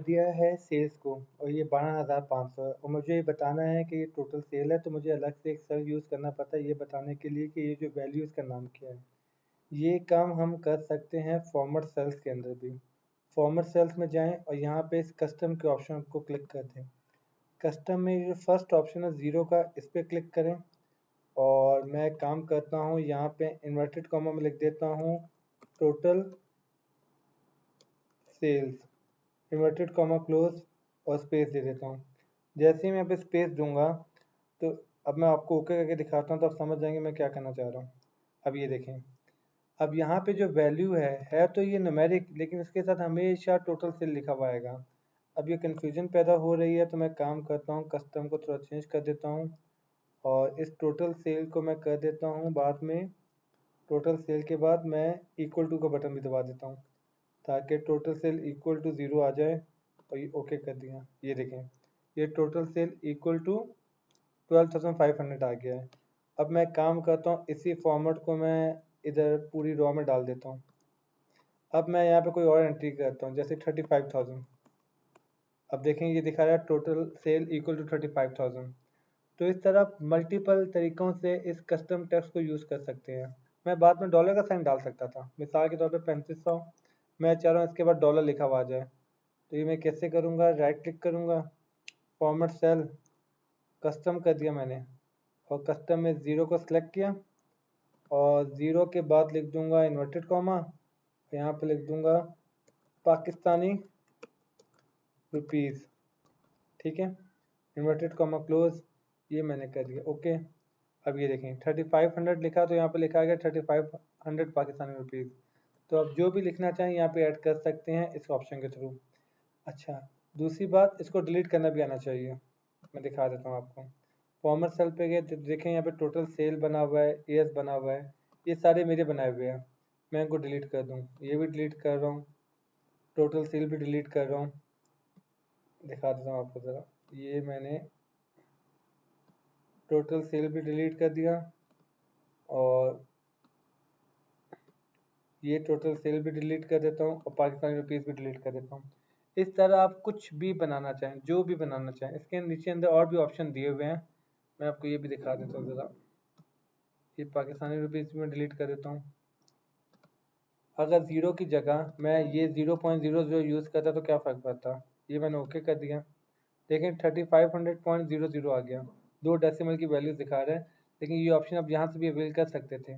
दिया है सेल्स को और ये 12,500 है और मुझे ये बताना है कि ये टोटल सेल है, तो मुझे अलग से एक सेल यूज़ करना पड़ता है ये बताने के लिए कि ये जो वैल्यू इसका नाम क्या है। ये काम हम कर सकते हैं फॉर्मेट सेल्स के अंदर भी। फॉर्मेट सेल्स में जाएं और यहाँ पे इस कस्टम के ऑप्शन को क्लिक कर दें। कस्टम में जो फर्स्ट ऑप्शन है ज़ीरो का, इस पर क्लिक करें और मैं काम करता हूँ यहाँ पे इन्वर्टेड कॉमा में लिख देता हूँ total sales, inverted comma close और स्पेस दे देता हूँ। जैसे ही मैं यहाँ पे स्पेस दूंगा तो अब मैं आपको ओके करके दिखाता हूँ तो आप समझ जाएंगे मैं क्या करना चाह रहा हूँ। अब ये देखें, अब यहाँ पे जो वैल्यू है तो ये न्यूमेरिक, लेकिन इसके साथ हमेशा टोटल सेल लिखा हुआ आएगा। अब ये कन्फ्यूजन पैदा हो रही है तो मैं काम करता हूँ कस्टम को थोड़ा चेंज कर देता हूँ और इस टोटल सेल को मैं कर देता हूँ बाद में, टोटल सेल के बाद मैं इक्वल टू का बटन भी दबा देता हूँ ताकि total sale equal to zero आ जाए और ये ओके कर दिया। ये देखें, ये टोटल सेल इक्वल टू 12,500 आ गया है। अब मैं काम करता हूँ इसी फॉर्मेट को मैं इधर पूरी रॉ में डाल देता हूँ। अब मैं यहाँ पे कोई और एंट्री करता हूँ जैसे 35,000। अब देखें ये दिखा रहा है टोटल सेल इक्वल टू 35,000। तो इस तरह मल्टीपल तरीक़ों से इस कस्टम टेक्स्ट को यूज़ कर सकते हैं। मैं बाद में डॉलर का साइन डाल सकता था, मिसाल के तौर पे 3500, मैं चाह रहा हूँ इसके बाद डॉलर लिखा हुआ आ जाए। तो ये मैं कैसे करूँगा, राइट क्लिक करूँगा, फॉर्मेट सेल, कस्टम कर दिया मैंने और कस्टम में ज़ीरो को सिलेक्ट किया और ज़ीरो के बाद लिख दूँगा इन्वर्टेड कॉमा, यहाँ पे लिख दूँगा पाकिस्तानी रुपीज़, ठीक है, इन्वर्टेड कॉमा क्लोज, ये मैंने कर दिया ओके। अब ये देखें 3500 लिखा तो यहाँ पे लिखा गया 3500 पाकिस्तानी रुपीज़। तो अब जो भी लिखना चाहें यहाँ पे ऐड कर सकते हैं इस ऑप्शन के थ्रू। अच्छा, दूसरी बात, इसको डिलीट करना भी आना चाहिए। मैं दिखा देता हूँ आपको। फॉर्मेट सेल पे गए तो देखें यहाँ पे टोटल सेल बना हुआ है, एएस बना हुआ है, ये सारे मेरे बनाए हुए हैं। मैं इनको डिलीट कर दूँ, ये भी डिलीट कर रहा हूँ, टोटल सेल भी डिलीट कर रहा हूँ। दिखा देता हूँ आपको ज़रा, ये मैंने टोटल सेल भी डिलीट कर दिया और ये टोटल सेल भी डिलीट कर देता हूँ और पाकिस्तानी रुपीज़ भी डिलीट कर देता हूँ। इस तरह आप कुछ भी बनाना चाहें, जो भी बनाना चाहें, इसके नीचे अंदर और भी ऑप्शन दिए हुए हैं, मैं आपको ये भी दिखा देता हूँ ज़रा। ये पाकिस्तानी रुपीज़ भी मैं डिलीट कर देता हूँ। अगर ज़ीरो की जगह मैं ये 0.00 यूज़ करता तो क्या फ़र्क पड़ता। ये मैंने ओके कर दिया, देखें 3500.00 आ गया। 2 डेसिमल की वैल्यूज़ दिखा रहा है, लेकिन ये ऑप्शन आप यहाँ से भी अवेल कर सकते थे।